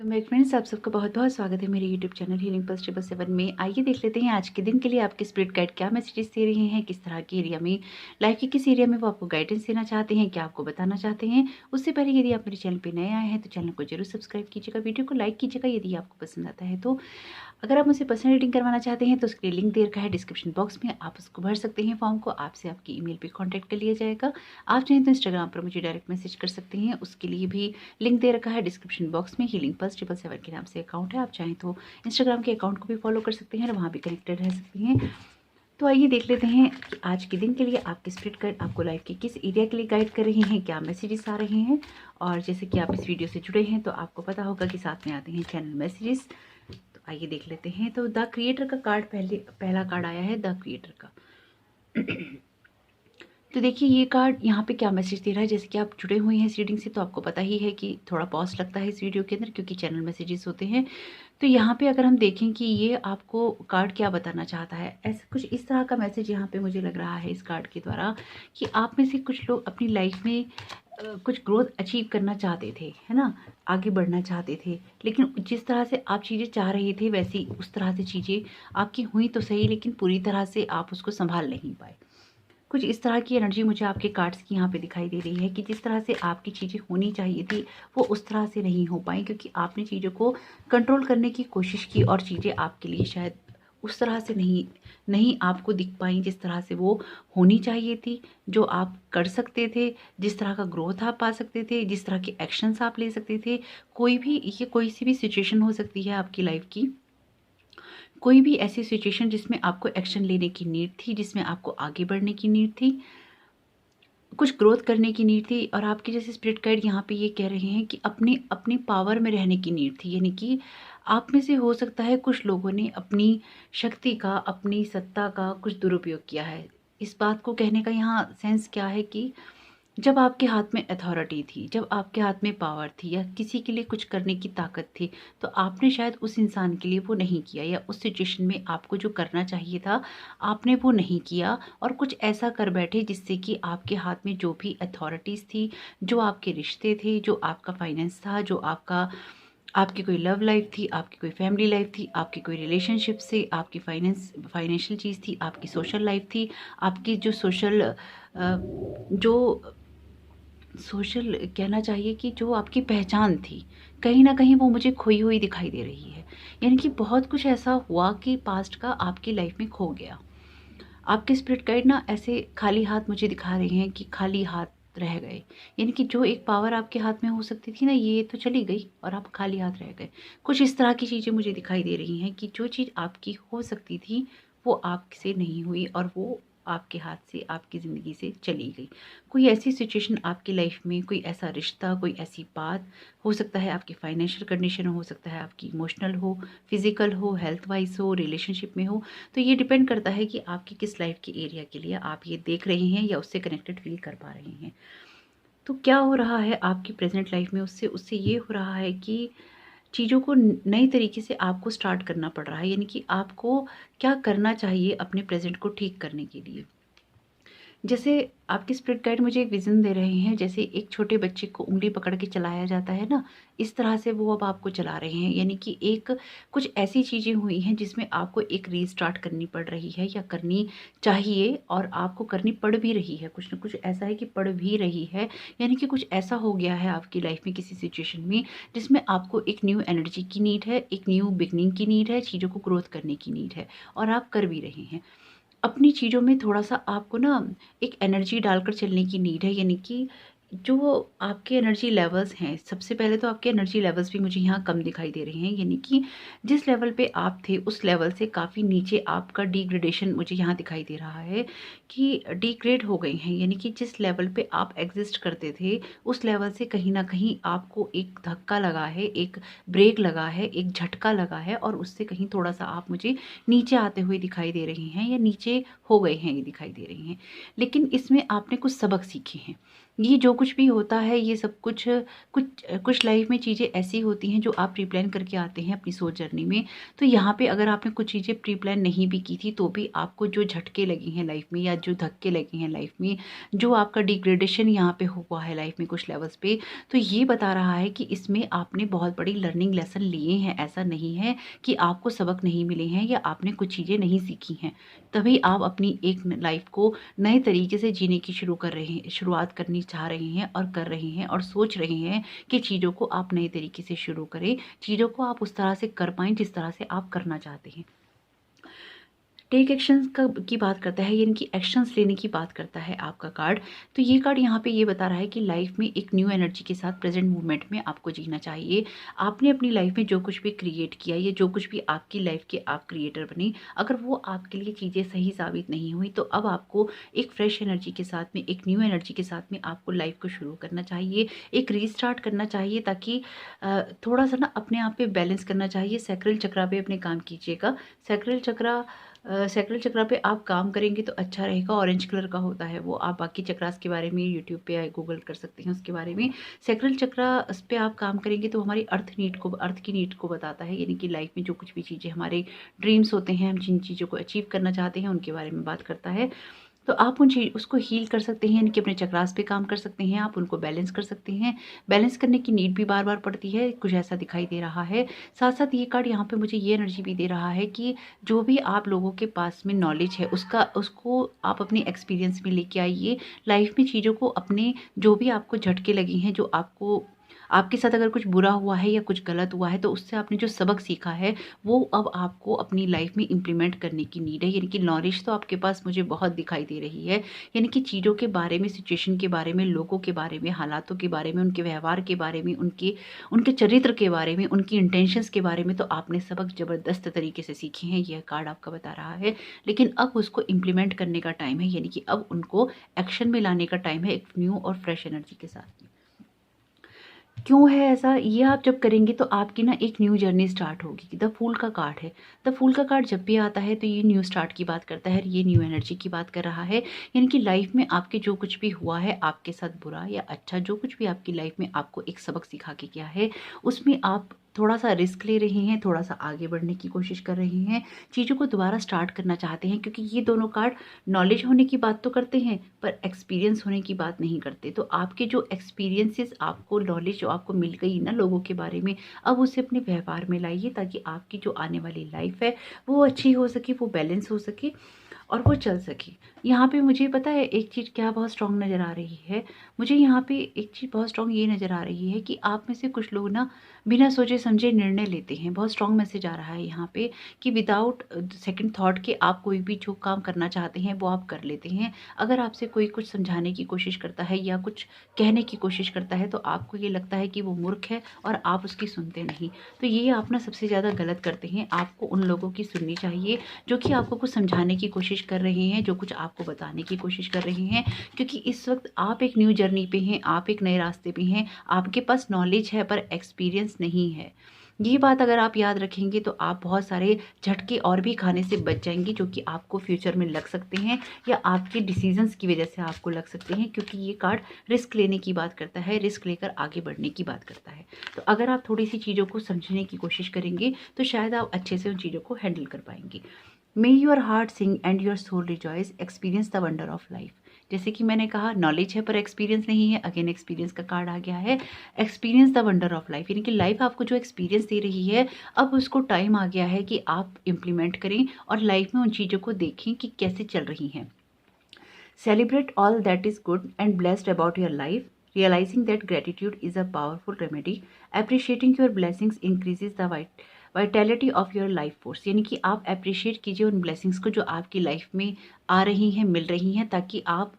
Welcome back friends, आप सबका बहुत बहुत स्वागत है मेरे यूट्यूब चैनल हीलिंग पल्स 777 में। आइए देख लेते हैं आज के दिन के लिए आपके स्पिरिट गाइड क्या मैसेजेस दे रहे हैं, किस तरह के एरिया में, लाइफ के किस एरिया में वो आपको गाइडेंस देना चाहते हैं, क्या आपको बताना चाहते हैं। उससे पहले यदि आप मेरे चैनल पर नए आए हैं तो चैनल को जरूर सब्सक्राइब कीजिएगा, वीडियो को लाइक कीजिएगा यदि आपको पसंद आता है तो। अगर आप मुझसे पर्सनल रीडिंग करवाना चाहते हैं तो उसके लिए लिंक दे रखा है डिस्क्रिप्शन बॉक्स में, आप उसको भर सकते हैं फॉर्म को, आपसे आपकी ईमेल पे कांटेक्ट कर लिया जाएगा। आप चाहें तो इंस्टाग्राम पर मुझे डायरेक्ट मैसेज कर सकते हैं, उसके लिए भी लिंक दे रखा है डिस्क्रिप्शन बॉक्स में। हीलिंग पल्स 777 के नाम से अकाउंट है, आप चाहें तो इंस्टाग्राम के अकाउंट को भी फॉलो कर सकते हैं और वहाँ भी कनेक्टेड रह सकती हैं। तो आइए देख लेते हैं कि आज के दिन के लिए आपके स्पिरिट गाइड आपको लाइफ के किस एरिया के लिए गाइड कर रहे हैं, क्या मैसेजेस आ रहे हैं। और जैसे कि आप इस वीडियो से जुड़े हैं तो आपको पता होगा कि साथ में आते हैं चैनल मैसेजेस। तो आइए देख लेते हैं। तो द क्रिएटर का कार्ड पहला कार्ड आया है, द क्रिएटर का। तो देखिए ये कार्ड यहाँ पे क्या मैसेज दे रहा है। जैसे कि आप जुड़े हुए हैं इस रीडिंग से तो आपको पता ही है कि थोड़ा पॉज लगता है इस वीडियो के अंदर क्योंकि चैनल मैसेजेस होते हैं। तो यहाँ पे अगर हम देखें कि ये आपको कार्ड क्या बताना चाहता है, ऐसा कुछ इस तरह का मैसेज यहाँ पे मुझे लग रहा है इस कार्ड के द्वारा कि आप में से कुछ लोग अपनी लाइफ में कुछ ग्रोथ अचीव करना चाहते थे, है ना, आगे बढ़ना चाहते थे, लेकिन जिस तरह से आप चीज़ें चाह रहे थे वैसी उस तरह से चीज़ें आपकी हुई तो सही, लेकिन पूरी तरह से आप उसको संभाल नहीं पाए। कुछ इस तरह की एनर्जी मुझे आपके कार्ड्स की यहाँ पे दिखाई दे रही है कि जिस तरह से आपकी चीज़ें होनी चाहिए थी वो उस तरह से नहीं हो पाई क्योंकि आपने चीज़ों को कंट्रोल करने की कोशिश की और चीज़ें आपके लिए शायद उस तरह से नहीं आपको दिख पाई जिस तरह से वो होनी चाहिए थी, जो आप कर सकते थे, जिस तरह का ग्रोथ आप पा सकते थे, जिस तरह के एक्शंस आप ले सकते थे। ये कोई सी भी सिचुएशन हो सकती है आपकी लाइफ की, कोई भी ऐसी सिचुएशन जिसमें आपको एक्शन लेने की नीड थी, जिसमें आपको आगे बढ़ने की नीड थी, कुछ ग्रोथ करने की नीड थी। और आपके जैसे स्पिरिट गाइड यहाँ पे ये कह रहे हैं कि अपने अपने पावर में रहने की नीड थी, यानी कि आप में से हो सकता है कुछ लोगों ने अपनी शक्ति का, अपनी सत्ता का कुछ दुरुपयोग किया है। इस बात को कहने का यहाँ सेंस क्या है कि जब आपके हाथ में अथॉरिटी थी, जब आपके हाथ में पावर थी या किसी के लिए कुछ करने की ताकत थी, तो आपने शायद उस इंसान के लिए वो नहीं किया, या उस सिचुएशन में आपको जो करना चाहिए था आपने वो नहीं किया और कुछ ऐसा कर बैठे जिससे कि आपके हाथ में जो भी अथॉरिटीज़ थी, जो आपके रिश्ते थे, जो आपका फाइनेंस था, जो आपकी कोई लव लाइफ थी, आपकी कोई फैमिली लाइफ थी, आपकी कोई रिलेशनशिप से, आपकी फाइनेंशियल चीज़ थी, आपकी सोशल लाइफ थी, आपकी जो जो सोशल कहना चाहिए कि जो आपकी पहचान थी, कहीं न कहीं वो मुझे खोई हुई दिखाई दे रही है। यानी कि बहुत कुछ ऐसा हुआ कि पास्ट का आपकी लाइफ में खो गया। आपके स्पिरिट गाइड ना ऐसे खाली हाथ मुझे दिखा रहे हैं कि खाली हाथ रह गए। यानी कि जो एक पावर आपके हाथ में हो सकती थी ना, ये तो चली गई और आप खाली हाथ रह गए। कुछ इस तरह की चीज़ें मुझे दिखाई दे रही हैं कि जो चीज़ आपकी हो सकती थी, वो आपसे नहीं हुई और वो आपके हाथ से, आपकी ज़िंदगी से चली गई। कोई ऐसी सिचुएशन आपकी लाइफ में, कोई ऐसा रिश्ता, कोई ऐसी बात, हो सकता है आपकी फाइनेंशियल कंडीशन हो सकता है आपकी इमोशनल हो, फिज़िकल हो, हेल्थ वाइज़ हो, रिलेशनशिप में हो। तो ये डिपेंड करता है कि आपकी किस लाइफ के एरिया के लिए आप ये देख रहे हैं या उससे कनेक्टेड फील कर पा रहे हैं। तो क्या हो रहा है आपकी प्रेजेंट लाइफ में, उससे उससे ये हो रहा है कि चीज़ों को नई तरीके से आपको स्टार्ट करना पड़ रहा है। यानी कि आपको क्या करना चाहिए अपने प्रेजेंट को ठीक करने के लिए। जैसे आपके स्पिरिट गाइड मुझे एक विज़न दे रहे हैं, जैसे एक छोटे बच्चे को उँगली पकड़ के चलाया जाता है ना, इस तरह से वो अब आपको चला रहे हैं। यानी कि कुछ ऐसी चीज़ें हुई हैं जिसमें आपको एक रीस्टार्ट करनी पड़ रही है या करनी चाहिए और आपको करनी पड़ भी रही है। कुछ न कुछ ऐसा है कि पड़ भी रही है। यानी कि कुछ ऐसा हो गया है आपकी लाइफ में किसी सिचुएशन में जिसमें आपको एक न्यू एनर्जी की नीड है, एक न्यू बिगनिंग की नीड है, चीज़ों को ग्रोथ करने की नीड है और आप कर भी रहे हैं। अपनी चीज़ों में थोड़ा-सा आपको ना एक एनर्जी डालकर चलने की नीड है। यानी कि जो आपके एनर्जी लेवल्स हैं, सबसे पहले तो आपके एनर्जी लेवल्स भी मुझे यहाँ कम दिखाई दे रहे हैं। यानी कि जिस लेवल पे आप थे उस लेवल से काफ़ी नीचे आपका डिग्रेडेशन मुझे यहाँ दिखाई दे रहा है कि डिग्रेड हो गए हैं। यानी कि जिस लेवल पे आप एग्ज़िस्ट करते थे उस लेवल से कहीं न कहीं आपको एक धक्का लगा है, एक ब्रेक लगा है, एक झटका लगा है और उससे कहीं थोड़ा-सा आप मुझे नीचे आते हुए दिखाई दे रहे हैं या नीचे हो गए हैं ये दिखाई दे रही हैं। लेकिन इसमें आपने कुछ सबक सीखे हैं। ये जो कुछ भी होता है ये सब कुछ कुछ कुछ लाइफ में चीज़ें ऐसी होती हैं जो आप प्री प्लान करके आते हैं अपनी सोच जर्नी में। तो यहाँ पे अगर आपने कुछ चीज़ें प्री प्लान नहीं भी की थी तो भी आपको जो झटके लगे हैं लाइफ में या जो धक्के लगे हैं लाइफ में, जो आपका डिग्रेडेशन यहाँ पे हुआ है लाइफ में कुछ लेवल्स पे, तो ये बता रहा है कि इसमें आपने बहुत बड़ी लर्निंग लेसन लिए हैं। ऐसा नहीं है कि आपको सबक नहीं मिले हैं या आपने कुछ चीज़ें नहीं सीखी हैं। तभी आप अपनी एक लाइफ को नए तरीके से जीने की शुरुआत करनी चाह रहे हैं और कर रहे हैं और सोच रहे हैं कि चीज़ों को आप नए तरीके से शुरू करें, चीज़ों को आप उस तरह से कर पाएँ जिस तरह से आप करना चाहते हैं। टेक एक्शंस का की बात करता है, यानी कि एक्शंस लेने की बात करता है आपका कार्ड। तो ये कार्ड यहाँ पे ये बता रहा है कि लाइफ में एक न्यू एनर्जी के साथ प्रेजेंट मूवमेंट में आपको जीना चाहिए। आपने अपनी लाइफ में जो कुछ भी क्रिएट किया या जो कुछ भी आपकी लाइफ के आप क्रिएटर बने, अगर वो आपके लिए चीज़ें सही साबित नहीं हुई तो अब आपको एक फ्रेश एनर्जी के साथ में, एक न्यू एनर्जी के साथ में आपको लाइफ को शुरू करना चाहिए, एक रीस्टार्ट करना चाहिए, ताकि थोड़ा सा ना अपने आप पे बैलेंस करना चाहिए। सैक्रल चक्रा पे अपने काम कीजिएगा। सैक्रल चक्रा पे आप काम करेंगे तो अच्छा रहेगा। ऑरेंज कलर का होता है वो। आप बाकी चक्रास के बारे में यूट्यूब पे या गूगल कर सकते हैं उसके बारे में। सैक्रल चक्रा इस पे आप काम करेंगे तो हमारी अर्थ की नीड को बताता है, यानी कि लाइफ में जो कुछ भी चीज़ें हमारे ड्रीम्स होते हैं, हम जिन चीज़ों को अचीव करना चाहते हैं उनके बारे में बात करता है। तो आप उसको हील कर सकते हैं, यानी कि अपने चक्रास पे काम कर सकते हैं, आप उनको बैलेंस कर सकते हैं। बैलेंस करने की नीड भी बार बार पड़ती है, कुछ ऐसा दिखाई दे रहा है। साथ साथ ये कार्ड यहाँ पे मुझे ये एनर्जी भी दे रहा है कि जो भी आप लोगों के पास में नॉलेज है उसको आप अपने एक्सपीरियंस में लेके आइए। लाइफ में चीज़ों को अपने, जो भी आपको झटके लगे हैं, जो आपके साथ अगर कुछ बुरा हुआ है या कुछ गलत हुआ है तो उससे आपने जो सबक सीखा है वो अब आपको अपनी लाइफ में इम्प्लीमेंट करने की नीड है। यानी कि नॉलेज तो आपके पास मुझे बहुत दिखाई दे रही है, यानी कि चीज़ों के बारे में, सिचुएशन के बारे में, लोगों के बारे में, हालातों के बारे में, उनके व्यवहार के बारे में, उनके उनके चरित्र के बारे में, उनकी इंटेंशंस के बारे में तो आपने सबक ज़बरदस्त तरीके से सीखे हैं, यह कार्ड आपका बता रहा है। लेकिन अब उसको इम्प्लीमेंट करने का टाइम है, यानी कि अब उनको एक्शन में लाने का टाइम है, एक न्यू और फ्रेश एनर्जी के साथ में। क्यों है ऐसा? ये आप जब करेंगे तो आपकी ना एक न्यू जर्नी स्टार्ट होगी। द फूल का कार्ड है। द फूल का कार्ड जब भी आता है तो ये न्यू स्टार्ट की बात करता है, ये न्यू एनर्जी की बात कर रहा है। यानी कि लाइफ में आपके जो कुछ भी हुआ है, आपके साथ बुरा या अच्छा, जो कुछ भी आपकी लाइफ में आपको एक सबक सिखा के गया है, उसमें आप थोड़ा सा रिस्क ले रहे हैं, थोड़ा सा आगे बढ़ने की कोशिश कर रहे हैं, चीज़ों को दोबारा स्टार्ट करना चाहते हैं। क्योंकि ये दोनों कार्ड नॉलेज होने की बात तो करते हैं पर एक्सपीरियंस होने की बात नहीं करते। तो आपके जो एक्सपीरियंसेस, आपको नॉलेज जो आपको मिल गई ना लोगों के बारे में, अब उसे अपने व्यवहार में लाइए ताकि आपकी जो आने वाली लाइफ है वो अच्छी हो सके, वो बैलेंस हो सके और वो चल सके। यहाँ पे मुझे पता है एक चीज़ क्या बहुत स्ट्रॉन्ग नज़र आ रही है, मुझे यहाँ पे एक चीज़ बहुत स्ट्रॉन्ग ये नज़र आ रही है कि आप में से कुछ लोग ना बिना सोचे समझे निर्णय लेते हैं। बहुत स्ट्रॉन्ग मैसेज आ रहा है यहाँ पे कि विदाउट सेकंड थॉट के आप कोई भी जो काम करना चाहते हैं वो आप कर लेते हैं। अगर आपसे कोई कुछ समझाने की कोशिश करता है या कुछ कहने की कोशिश करता है तो आपको ये लगता है कि वो मूर्ख है और आप उसकी सुनते नहीं। तो ये आप ना सबसे ज़्यादा गलत करते हैं। आपको उन लोगों की सुननी चाहिए जो कि आपको कुछ समझाने की कोशिश कर रहे हैं, जो कुछ आपको बताने की कोशिश कर रहे हैं। क्योंकि इस वक्त आप एक न्यू जर्नी पे हैं, आप एक नए रास्ते पे हैं, आपके पास नॉलेज है पर एक्सपीरियंस नहीं है। ये बात अगर आप याद रखेंगे तो आप बहुत सारे झटके और भी खाने से बच जाएंगे जो कि आपको फ्यूचर में लग सकते हैं या आपके डिसीजंस की वजह से आपको लग सकते हैं। क्योंकि ये कार्ड रिस्क लेने की बात करता है, रिस्क लेकर आगे बढ़ने की बात करता है। तो अगर आप थोड़ी सी चीज़ों को समझने की कोशिश करेंगे तो शायद आप अच्छे से उन चीज़ों को हैंडल कर पाएंगे। May your heart sing and your soul rejoice, experience the wonder of life. जैसे कि मैंने कहा नॉलेज है पर एक्सपीरियंस नहीं है, अगेन एक्सपीरियंस का कार्ड आ गया है। Experience the wonder of life, यानी कि लाइफ आपको जो एक्सपीरियंस दे रही है अब उसको टाइम आ गया है कि आप इम्प्लीमेंट करें और लाइफ में उन चीज़ों को देखें कि कैसे चल रही हैं। Celebrate all that is good and blessed about your life, realizing that gratitude is a powerful remedy, appreciating your blessings increases the vitality of your life force. यानी कि आप अप्रिशिएट कीजिए उन ब्लेसिंग्स को जो आपकी लाइफ में आ रही हैं, मिल रही हैं, ताकि आप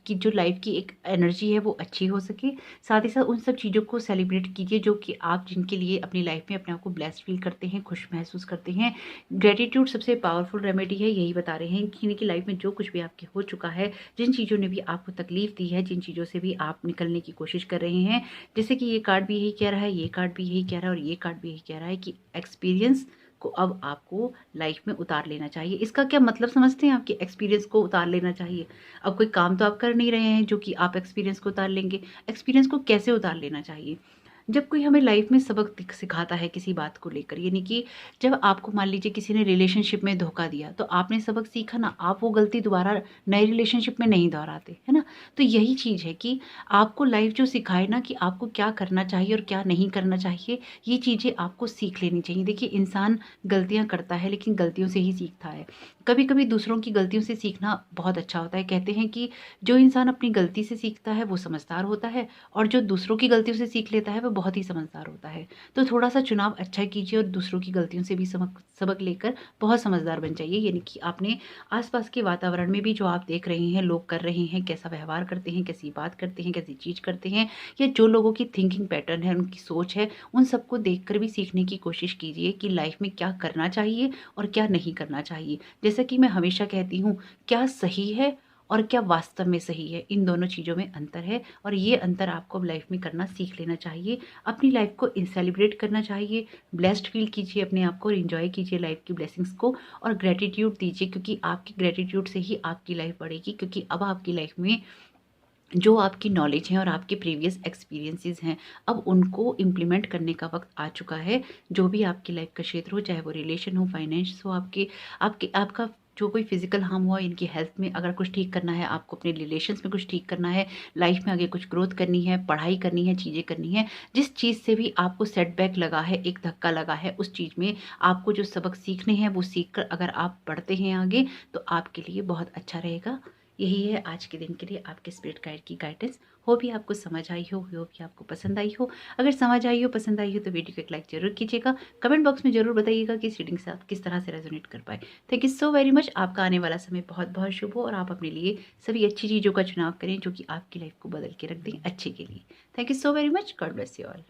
की जो लाइफ की एक एनर्जी है वो अच्छी हो सके। साथ ही साथ उन सब चीज़ों को सेलिब्रेट कीजिए जो कि आप जिनके लिए अपनी लाइफ में अपने आप को ब्लेस्ड फील करते हैं, खुश महसूस करते हैं। ग्रेटिट्यूड सबसे पावरफुल रेमेडी है, यही बता रहे हैं कि लाइफ में जो कुछ भी आपके हो चुका है, जिन चीज़ों ने भी आपको तकलीफ दी है, जिन चीज़ों से भी आप निकलने की कोशिश कर रहे हैं, जैसे कि ये कार्ड भी यही कह रहा है, ये कार्ड भी यही कह रहा है और ये कार्ड भी यही कह रहा है कि एक्सपीरियंस को अब आपको लाइफ में उतार लेना चाहिए। इसका क्या मतलब समझते हैं? आपके एक्सपीरियंस को उतार लेना चाहिए। अब कोई काम तो आप कर नहीं रहे हैं जो कि आप एक्सपीरियंस को उतार लेंगे। एक्सपीरियंस को कैसे उतार लेना चाहिए? जब कोई हमें लाइफ में सबक सिखाता है किसी बात को लेकर, यानी कि जब आपको मान लीजिए किसी ने रिलेशनशिप में धोखा दिया, तो आपने सबक सीखा ना, आप वो गलती दोबारा नए रिलेशनशिप में नहीं दोहराते, है ना? तो यही चीज़ है कि आपको लाइफ जो सिखाए ना कि आपको क्या करना चाहिए और क्या नहीं करना चाहिए, ये चीज़ें आपको सीख लेनी चाहिए। देखिए, इंसान गलतियाँ करता है लेकिन गलतियों से ही सीखता है। कभी-कभी दूसरों की गलतियों से सीखना बहुत अच्छा होता है। कहते हैं कि जो इंसान अपनी गलती से सीखता है वो समझदार होता है, और जो दूसरों की गलतियों से सीख लेता है वो बहुत ही समझदार होता है। तो थोड़ा-सा चुनाव अच्छा कीजिए और दूसरों की गलतियों से भी सबक लेकर बहुत समझदार बन जाइए। यानी कि आपने आस-पास के वातावरण में भी जो आप देख रहे हैं, लोग कर रहे हैं, कैसा व्यवहार करते हैं, कैसी बात करते हैं, कैसी चीज़ करते हैं, या जो लोगों की थिंकिंग पैटर्न है, उनकी सोच है, उन सबको देखकर भी सीखने की कोशिश कीजिए कि लाइफ में क्या करना चाहिए और क्या नहीं करना चाहिए। जैसा कि मैं हमेशा कहती हूँ, क्या सही है और क्या वास्तव में सही है, इन दोनों चीज़ों में अंतर है, और ये अंतर आपको अब लाइफ में करना सीख लेना चाहिए। अपनी लाइफ को सेलिब्रेट करना चाहिए, ब्लेस्ड फील कीजिए अपने आप को और एंजॉय कीजिए लाइफ की ब्लेसिंग्स को, और ग्रैटिट्यूड दीजिए, क्योंकि आपकी ग्रैटिट्यूड से ही आपकी लाइफ बढ़ेगी। क्योंकि अब आपकी लाइफ में जो आपकी नॉलेज है और आपके प्रीवियस एक्सपीरियंसेस हैं, अब उनको इम्प्लीमेंट करने का वक्त आ चुका है। जो भी आपकी लाइफ का क्षेत्र हो, चाहे वो रिलेशन हो, फाइनेंस हो, आपके आपके आपका जो कोई फिजिकल हार्म हुआ, इनकी हेल्थ में अगर कुछ ठीक करना है, आपको अपने रिलेशंस में कुछ ठीक करना है, लाइफ में आगे कुछ ग्रोथ करनी है, पढ़ाई करनी है, चीज़ें करनी है, जिस चीज़ से भी आपको सेटबैक लगा है, एक धक्का लगा है, उस चीज़ में आपको जो सबक सीखने हैं वो सीख कर अगर आप बढ़ते हैं आगे, तो आपके लिए बहुत अच्छा रहेगा। यही है आज के दिन के लिए आपके स्पिरिट गाइड की गाइडेंस। हो भी आपको समझ आई हो भी आपको पसंद आई हो। अगर समझ आई हो, पसंद आई हो, तो वीडियो को एक लाइक ज़रूर कीजिएगा। कमेंट बॉक्स में ज़रूर बताइएगा कि इस रीडिंग से आप किस तरह से रेजोनेट कर पाए। Thank you so very much. आपका आने वाला समय बहुत बहुत शुभ हो और आप अपने लिए सभी अच्छी चीज़ों का चुनाव करें जो कि आपकी लाइफ को बदल के रख दें अच्छे के लिए। Thank you so very much. God bless you all.